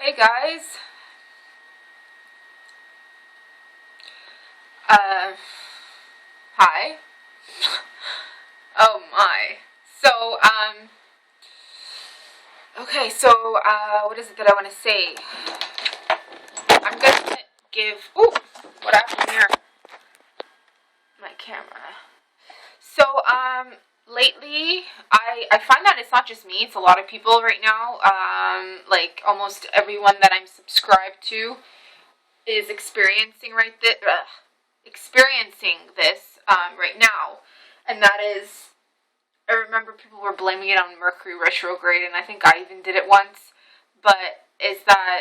Hey guys. Hi. Oh my. So, okay, what is it that I want to say? I'm gonna give, what happened here? My camera. So, lately, I find that it's not just me, it's a lot of people right now. Like, almost everyone that I'm subscribed to is experiencing this, right now. And that is, I remember people were blaming it on Mercury retrograde, and I think I even did it once. But is that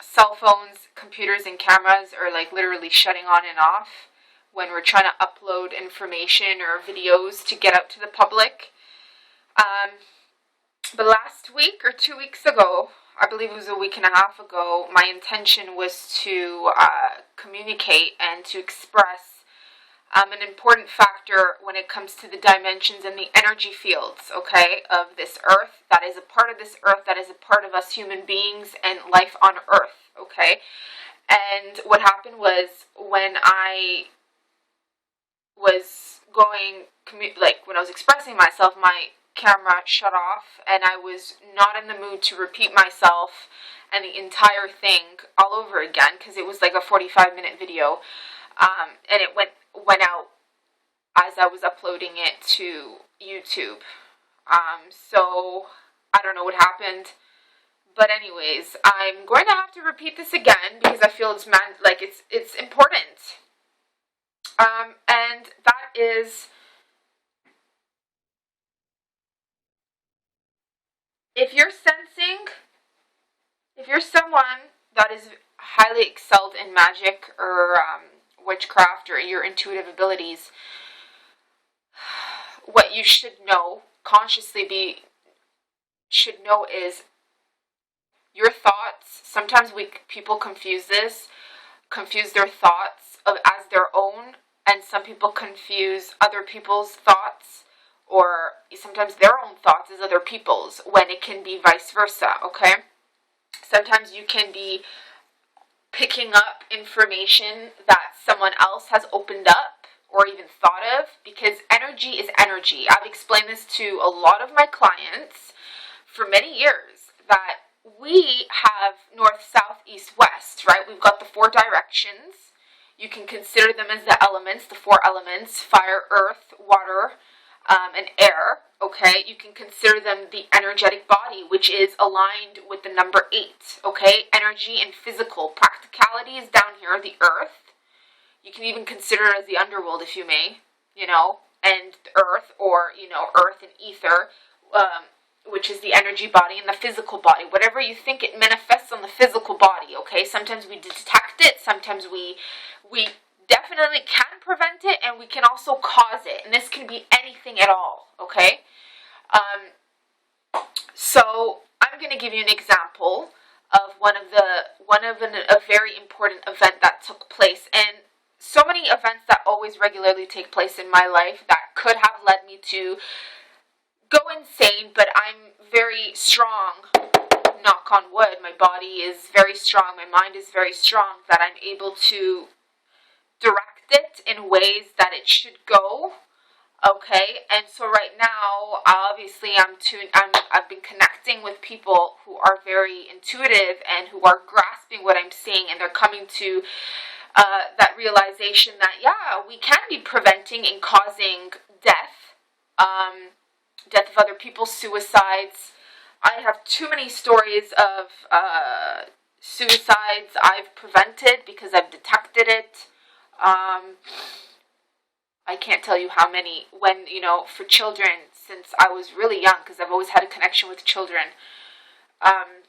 cell phones, computers, and cameras are like literally shutting on and off when we're trying to upload information or videos to get out to the public. Um, but last week or 2 weeks ago, I believe it was a week and a half ago, my intention was to communicate and to express an important factor when it comes to the dimensions and the energy fields, okay, of this earth, that is a part of this earth, that is a part of us human beings and life on earth, okay? And what happened was when I was when I was expressing myself, my camera shut off and I was not in the mood to repeat myself and the entire thing all over again because it was like a 45-minute video. And it went out as I was uploading it to YouTube. So I don't know what happened, but anyways, I'm going to have to repeat this again because I feel it's important. And that is, if you're sensing, if you're someone that is highly excelled in magic or witchcraft or your intuitive abilities, what you should know is your thoughts. Sometimes people confuse their thoughts as their own, and some people confuse other people's thoughts or sometimes their own thoughts as other people's, when it can be vice versa, okay? Sometimes you can be picking up information that someone else has opened up or even thought of, because energy is energy. I've explained this to a lot of my clients for many years, that we have north, south, east, west, right? We've got the four directions. You can consider them as the elements, the four elements: fire, earth, water, and air, okay? You can consider them the energetic body, which is aligned with the number 8, okay? Energy and physical. Practicality is down here, the earth. You can even consider it as the underworld, if you may, and earth, or, earth and ether, which is the energy body, and the physical body. Whatever you think, it manifests on the physical body, okay? Sometimes we detect it, sometimes we definitely can prevent it, and we can also cause it, and this can be anything at all, okay? So I'm going to give you an example of a very important event that took place, and so many events that always regularly take place in my life that could have led me to go insane, but I'm very strong. Knock on wood, my body is very strong, my mind is very strong, that I'm able to direct it in ways that it should go. Okay, and so right now, obviously, I've been connecting with people who are very intuitive and who are grasping what I'm saying, and they're coming to that realization that, yeah, we can be preventing and causing death, death of other people, suicides. I have too many stories of suicides I've prevented because I've detected it. I can't tell you how many, for children, since I was really young, because I've always had a connection with children. And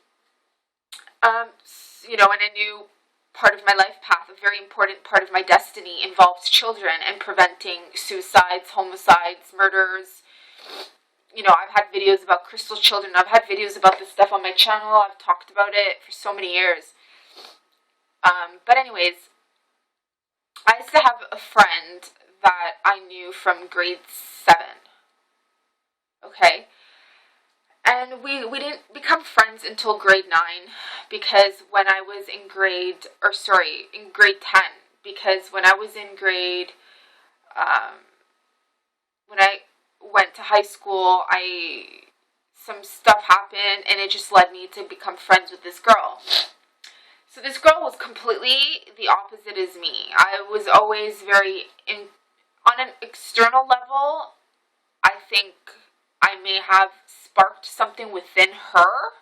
a new part of my life path, a very important part of my destiny, involves children and preventing suicides, homicides, murders. I've had videos about crystal children. I've had videos about this stuff on my channel. I've talked about it for so many years. But anyways, I used to have a friend that I knew from grade 7. Okay? And we didn't become friends until grade 9, because when I was in in grade 10, because when I was in um, when I went to high school, some stuff happened, and it just led me to become friends with this girl. So this girl was completely the opposite as me. I was always on an external level, I think I may have sparked something within her,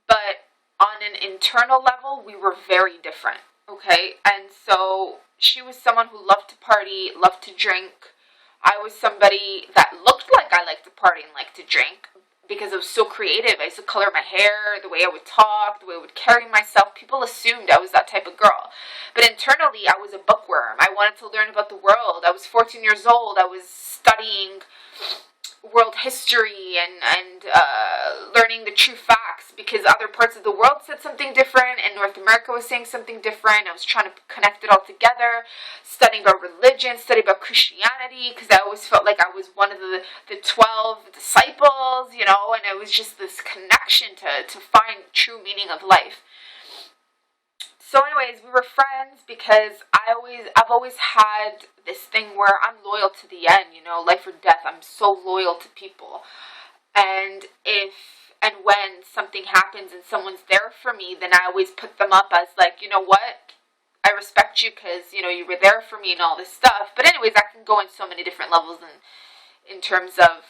but on an internal level, we were very different, okay? And so she was someone who loved to party, loved to drink. I was somebody that looked like I liked to party and liked to drink because I was so creative. I used to color my hair, the way I would talk, the way I would carry myself. People assumed I was that type of girl. But internally, I was a bookworm. I wanted to learn about the world. I was 14 years old. I was studying world history and learning the true facts, because other parts of the world said something different and North America was saying something different. I was trying to connect it all together, studying about religion, studying about Christianity, because I always felt like I was one of the 12 disciples, and it was just this connection to find true meaning of life. So anyways, we were friends because I've always had this thing where I'm loyal to the end, life or death. I'm so loyal to people. And when something happens and someone's there for me, then I always put them up as like, you know what? I respect you because, you were there for me and all this stuff. But anyways, that can go in so many different levels in terms of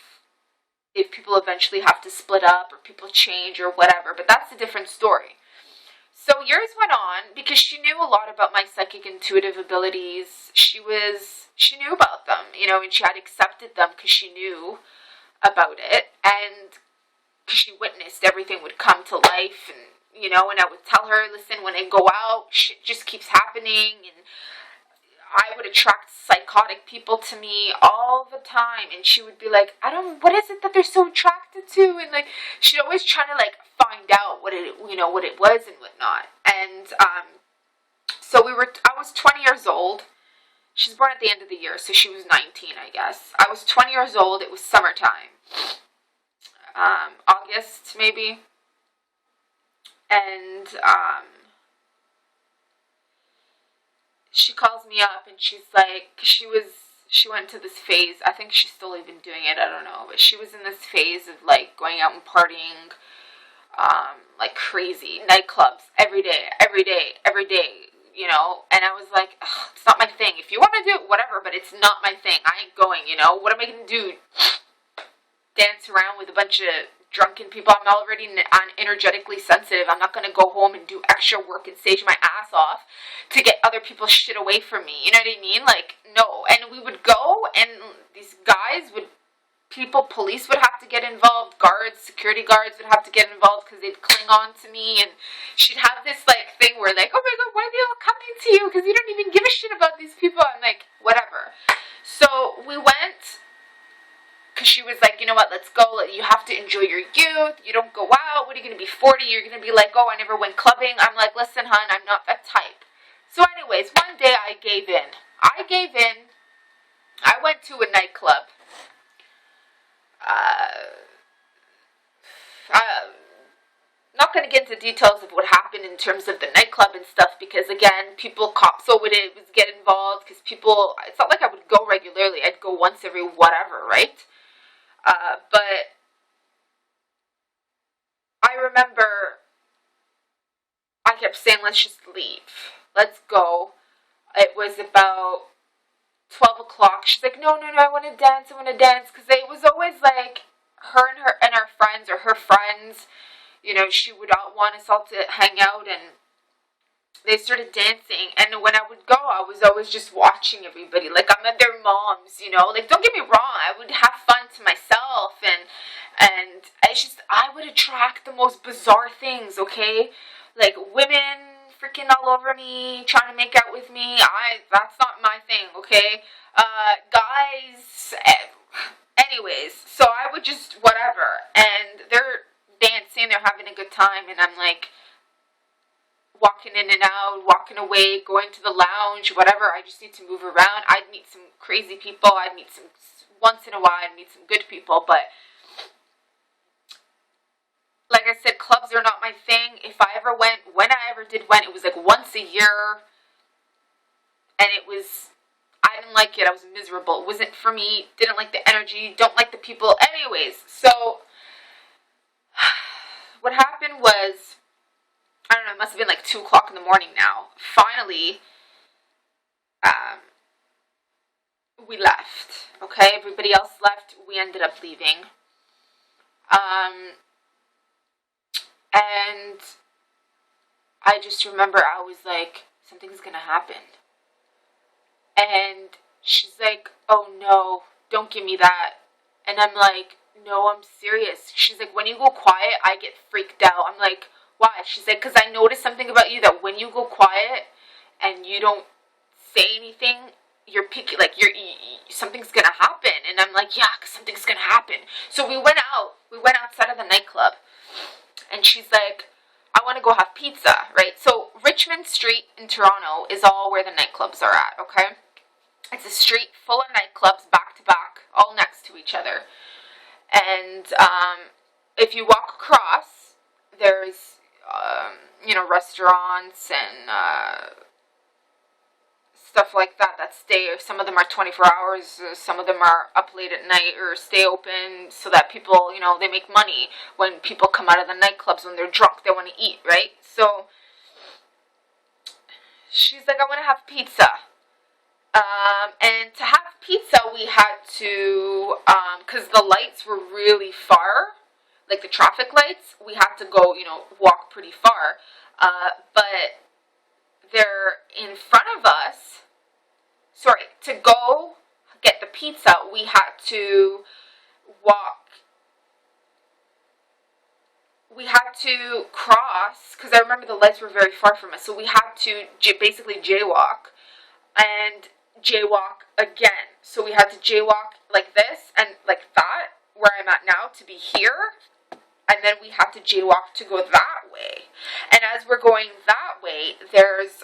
if people eventually have to split up or people change or whatever. But that's a different story. So years went on because she knew a lot about my psychic intuitive abilities. She knew about them, and she had accepted them because she knew about it, and because she witnessed everything would come to life, and and I would tell her, listen, when I go out, shit just keeps happening, and I would attract psychotic people to me all the time, and she would be like, what is it that they're so attracted to? And like, she'd always try to like find out what it was and whatnot. And so I was 20 years old. She's born at the end of the year, so she was 19, I guess. I was 20 years old. It was summertime, August maybe, and she calls me up and she's like, she went to this phase, I think she's still even doing it, I don't know, but she was in this phase of like going out and partying, like crazy, nightclubs, every day, and I was like, it's not my thing. If you want to do it, whatever, but it's not my thing. I ain't going, what am I going to do? Dance around with a bunch of drunken people? I'm already energetically sensitive. I'm not going to go home and do extra work and stage my ass off to get other people's shit away from me. You know what I mean? Like, no. And we would go, and these guys police would have to get involved, security guards would have to get involved because they'd cling on to me, and she'd have this like thing where like, oh my god, why are they all coming to you? Because you don't even give a shit about these people. I'm like, whatever. So we went, because she was like, you know what, let's go, you have to enjoy your youth, you don't go out, what are you going to be, 40, you're going to be like, oh, I never went clubbing. I'm like, listen, hon, I'm not that type. So anyways, one day I gave in. I went to a nightclub. I'm not going to get into details of what happened in terms of the nightclub and stuff, because again, cops would get involved, because it's not like I would go regularly. I'd go once every whatever, right? But I remember I kept saying, let's just leave. Let's go. It was about 12 o'clock. She's like, no, I want to dance, because it was always like her and her friends, or her friends, she would want us all to hang out, and they started dancing, and when I would go, I was always just watching everybody, like I'm at their moms, like, don't get me wrong, I would have fun to myself, and I would attract the most bizarre things, okay, like women freaking all over me, trying to make out with me. That's not my thing, okay? Guys, anyways, so I would just, whatever, and they're dancing, they're having a good time, and I'm like, walking in and out, walking away, going to the lounge, whatever, I just need to move around. I'd meet some crazy people, once in a while I'd meet some good people, but did when. It was like once a year. And I didn't like it. I was miserable. It wasn't for me. Didn't like the energy. Don't like the people. Anyways, so what happened was, I don't know, it must have been like 2 o'clock in the morning now. Finally, we left. Okay, everybody else left. We ended up leaving. And I just remember I was like, something's gonna happen. And she's like, oh no, don't give me that. And I'm like, no, I'm serious. She's like, when you go quiet, I get freaked out. I'm like, why? She's like, because I noticed something about you that when you go quiet and you don't say anything, you're picky, like something's gonna happen. And I'm like, yeah, because something's gonna happen. So we went outside of the nightclub, and she's like, I want to go have pizza, right? So Richmond Street in Toronto is all where the nightclubs are at, okay? It's a street full of nightclubs back to back, all next to each other. And if you walk across, there's, restaurants and stuff like that stay. Some of them are 24 hours, some of them are up late at night or stay open so that people, they make money when people come out of the nightclubs. When they're drunk, they want to eat, right? So she's like, I want to have pizza. And to have pizza, we had to, because the lights were really far, like the traffic lights, we had to go, walk pretty far. But they're in front of us. Sorry, to go get the pizza, we had to walk. We had to cross, because I remember the lights were very far from us, so we had to basically jaywalk and jaywalk again. So we had to jaywalk like this and like that, where I'm at now, to be here, and then we had to jaywalk to go that way. And as we're going that way, there's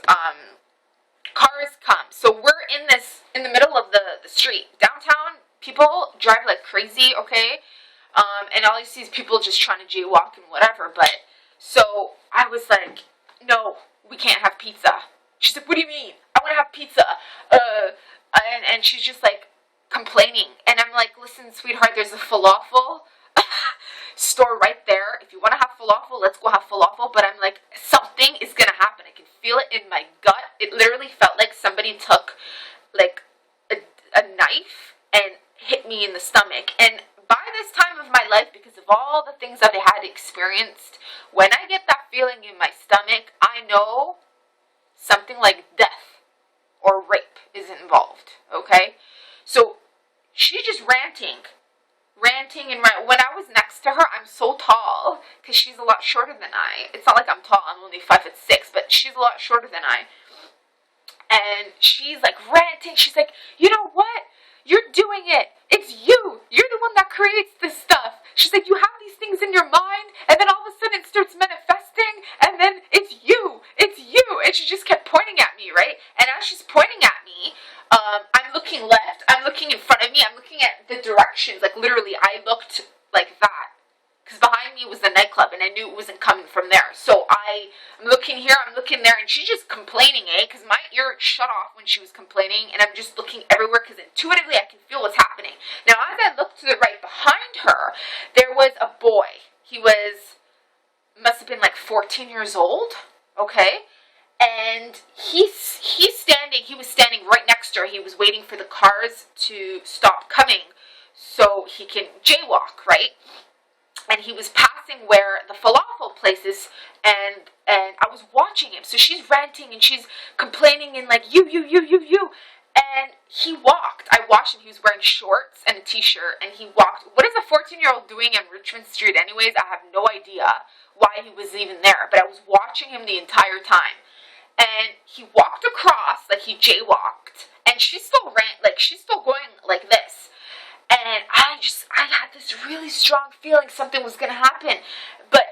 cars come. So we're in the middle of the street. Downtown, people drive like crazy, okay? And all you see is people just trying to jaywalk and whatever. But, so I was like, no, we can't have pizza. She's like, what do you mean? I want to have pizza. And she's just like complaining. And I'm like, listen, sweetheart, there's a falafel store right there. If you want to have falafel, let's go have falafel. But I'm like, something is going to happen. I can feel it in my gut. It literally felt like somebody took like a knife and hit me in the stomach. And by this time of my life, because of all the things that I had experienced, when I get that feeling in my stomach, I know something like death or rape is involved, okay? So she's just ranting and when I was next to her, I'm so tall, because she's a lot shorter than I. It's not like I'm tall, I'm only 5'6", but she's a lot shorter than I. And she's like ranting, she's like, you know what? You're doing it. It's you. You're the one that creates this stuff. She's like, you have these things in your mind, and then all of a sudden it starts manifesting, and then it's you. It's you. And she just kept pointing at me, right? And as she's pointing at me, I'm looking left, I'm looking in front of me, I'm looking at the directions. Like, literally, I looked like that. Because behind me was the nightclub, and I knew it wasn't coming from there. So I'm looking here, I'm looking there, and she's just complaining, because my ear shut off when she was complaining, and I'm just looking everywhere, because intuitively I can feel what's happening. Now, as I looked to the right behind her, there was a boy. He must have been like 14 years old, okay? And he was standing right next to her. He was waiting for the cars to stop coming so he can jaywalk, right? And he was passing where the falafel place is, and I was watching him. So she's ranting and she's complaining and like, you. And he walked. I watched him. He was wearing shorts and a t-shirt, and he walked. What is a 14-year-old doing on Richmond Street anyways? I have no idea why he was even there, but I was watching him the entire time. And he walked across, like he jaywalked, and she still ran, like she's still going like this. And I had this really strong feeling something was going to happen. But,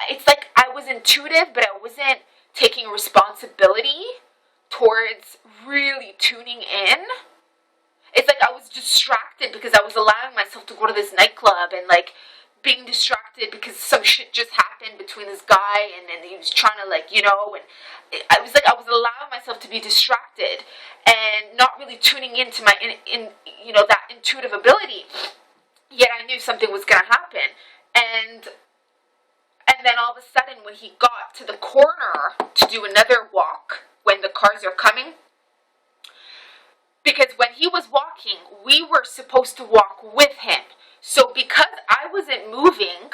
it's like I was intuitive, but I wasn't taking responsibility towards really tuning in. It's like I was distracted because I was allowing myself to go to this nightclub and, like, being distracted because some shit just happened between this guy, and then he was trying to, like, and I was like, I was allowing myself to be distracted and not really tuning into my that intuitive ability. Yet I knew something was gonna happen, and then all of a sudden, when he got to the corner to do another walk, when the cars are coming, because when he was walking, we were supposed to walk with him. So because I wasn't moving,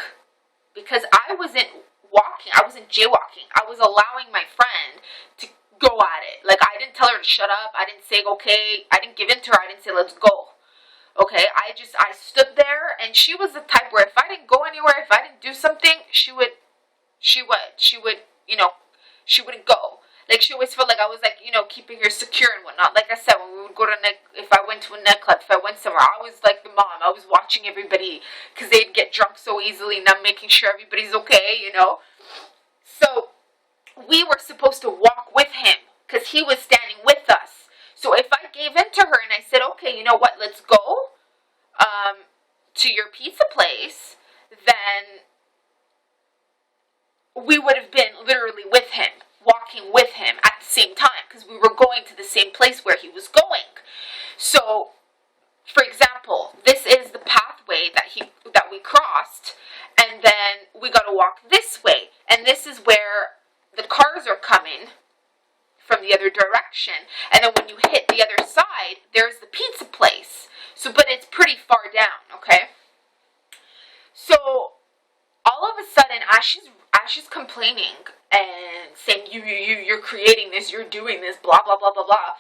because I wasn't walking, I wasn't jaywalking, I was allowing my friend to go at it. Like, I didn't tell her to shut up, I didn't say, okay, I didn't give in to her, I didn't say, let's go. Okay, I stood there, and she was the type where if I didn't go anywhere, if I didn't do something, she wouldn't go. Like, she always felt like I was, like, keeping her secure and whatnot. Like I said, when we would go to if I went to a nightclub, if I went somewhere, I was like the mom. I was watching everybody because they'd get drunk so easily, and I'm making sure everybody's okay, So we were supposed to walk with him because he was standing with us. So if I gave in to her and I said, okay, you know what, let's go to your pizza place, then we would have been literally with him, walking with him at the same time, because we were going to the same place where he was going. So, for example, this is the pathway that we crossed, and then we got to walk this way, and this is where the cars are coming from the other direction, and then when you hit the other side, there's the pizza place. So, but it's pretty far down, okay? So, all of a sudden, as she's complaining and saying, you're creating this, you're doing this, blah, blah, blah, blah, blah,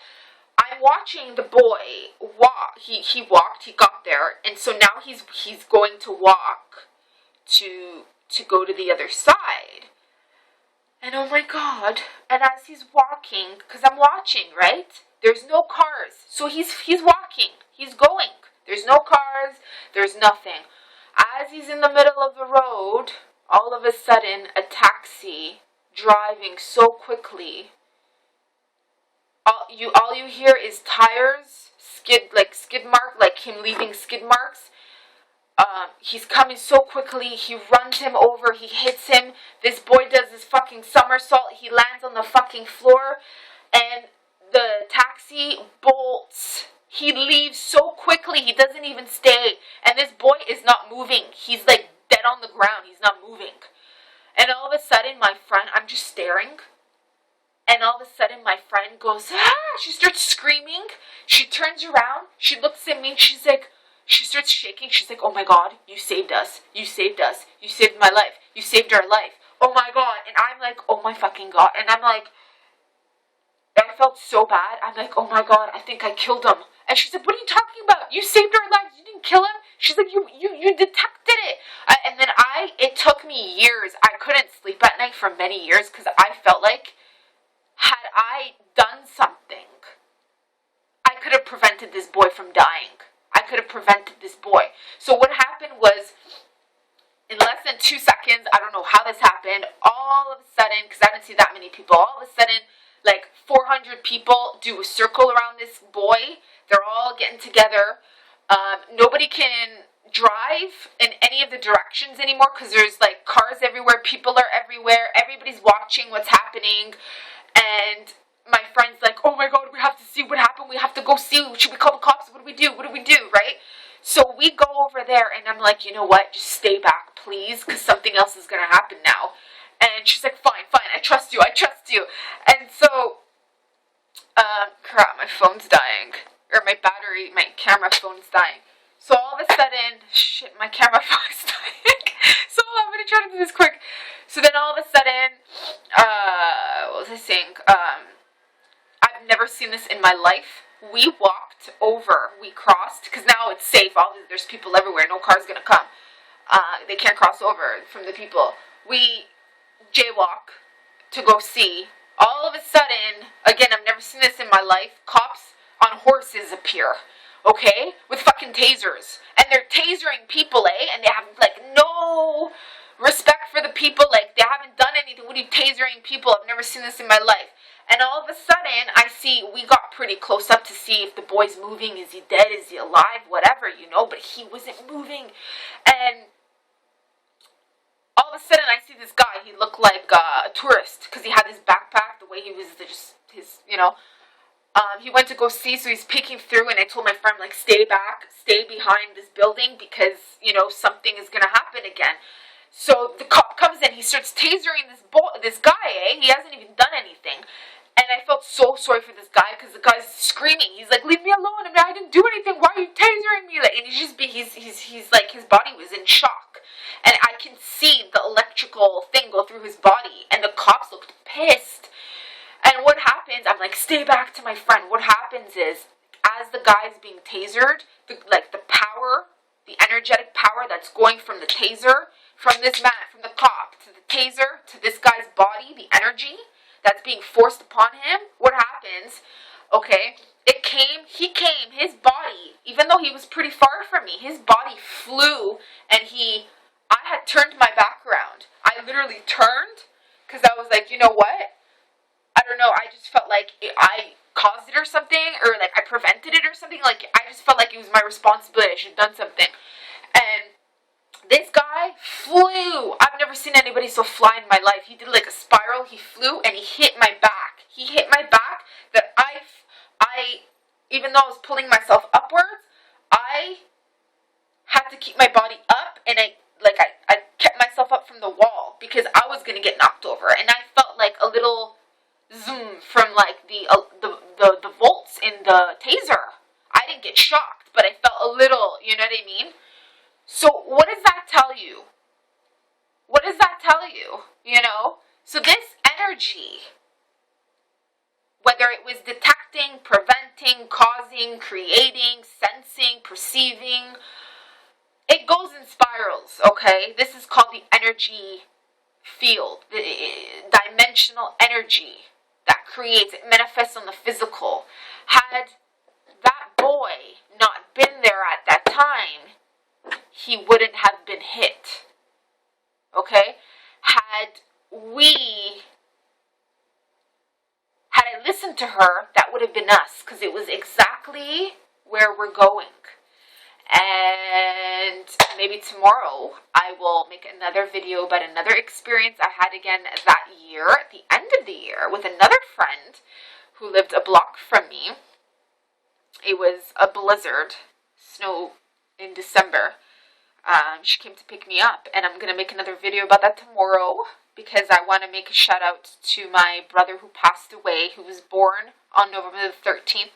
I'm watching the boy walk. He walked, he got there, and so now he's going to walk to go to the other side. And oh my God, and as he's walking, because I'm watching, right? There's no cars. So he's walking, he's going. There's no cars, there's nothing. As he's in the middle of the road, all of a sudden, a taxi driving so quickly, all you hear is tires, skid mark, like him leaving skid marks. He's coming so quickly, he runs him over, he hits him, this boy does this fucking somersault, he lands on the fucking floor, and the taxi bolts. He leaves so quickly, he doesn't even stay, and this boy is not moving, he's like dead on the ground, he's not moving. And all of a sudden, my friend, I'm just staring, and all of a sudden my friend goes, ah! She starts screaming, she turns around, she looks at me, she starts shaking, she's like, oh my God, you saved us, you saved my life, you saved our life, oh my God. And I'm like, oh my fucking God, and I'm like, I felt so bad, I'm like, oh my God, I think I killed him. And she's like, what are you talking about, you saved our lives, you didn't kill him. She's like, you detected it. And then it took me years, I couldn't sleep at night for many years, because I felt like, had I done something, I could have prevented this boy from dying. I could have prevented this boy. So what happened was, in less than 2 seconds, I don't know how this happened, all of a sudden, because I didn't see that many people, all of a sudden, like 400 people do a circle around this boy. They're all getting together. Nobody can drive in any of the directions anymore because there's like cars everywhere, people are everywhere, everybody's watching what's happening. And my friend's like, oh my God, we have to see what happened, we have to go see, should we call the cops, what do we do, right? So we go over there, and I'm like, you know what, just stay back, please, because something else is going to happen now. And she's like, fine, I trust you. And so, crap, my phone's dying, or my camera phone's dying. So all of a sudden, shit, my camera phone is dying. So I'm going to try to do this quick. So then all of a sudden, what was I saying? I've never seen this in my life. We crossed, because now it's safe, there's people everywhere, no car's gonna come. They can't cross over from the people. We jaywalk to go see. All of a sudden, again, I've never seen this in my life, cops on horses appear, okay? With fucking tasers. And they're tasering people, and they have, like, no respect for the people, like, they haven't done anything. What are you tasering people? I've never seen this in my life. And all of a sudden, we got pretty close up to see if the boy's moving, is he dead, is he alive, whatever, but he wasn't moving. And all of a sudden I see this guy. He looked like a tourist because he had his backpack, the way he was just his, he went to go see, so he's peeking through, and I told my friend, like, stay back, stay behind this building because, something is going to happen again. So the cop comes in, he starts tasering this guy, He hasn't even done anything. And I felt so sorry for this guy because the guy's screaming. He's like, leave me alone. I didn't do anything. Why are you tasering me? Like, and he's like, his body was in shock. And I can see the electrical thing go through his body. And the cops looked pissed. And what happens, I'm like, stay back to my friend. What happens is, as the guy's being tasered, the power, the energetic power that's going from the taser, from this man, from the cop, to the taser, to this guy's body, the energy that's being forced upon him, what happens, okay, his body, even though he was pretty far from me, his body flew, and I had turned my back around. I literally turned, because I was like, you know what, I don't know, I just felt like I caused it or something, or like I prevented it or something, like I just felt like it was my responsibility, I should have done something. And this guy flew. I've never seen anybody so fly in my life. He did like a spiral, he flew, and he hit my back. He hit my back that I even though I was pulling myself upwards, I had to keep my body up, and I kept myself up from the wall because I was going to get knocked over. And I felt like a little zoom from like the volts in the taser. I didn't get shocked, but I felt a little, you know what I mean? So what does that tell you? What does that tell you? So this energy, whether it was detecting, preventing, causing, creating, sensing, perceiving, it goes in spirals, okay? This is called the energy field, the dimensional energy that creates, it manifests on the physical. Had that boy not been there at that time, he wouldn't have been hit, okay? Had I listened to her, that would have been us, because it was exactly where we're going. And maybe tomorrow I will make another video about another experience I had again that year, at the end of the year, with another friend who lived a block from me. It was a blizzard, snow in December. She came to pick me up, and I'm going to make another video about that tomorrow, because I want to make a shout out to my brother who passed away, who was born on November the 13th,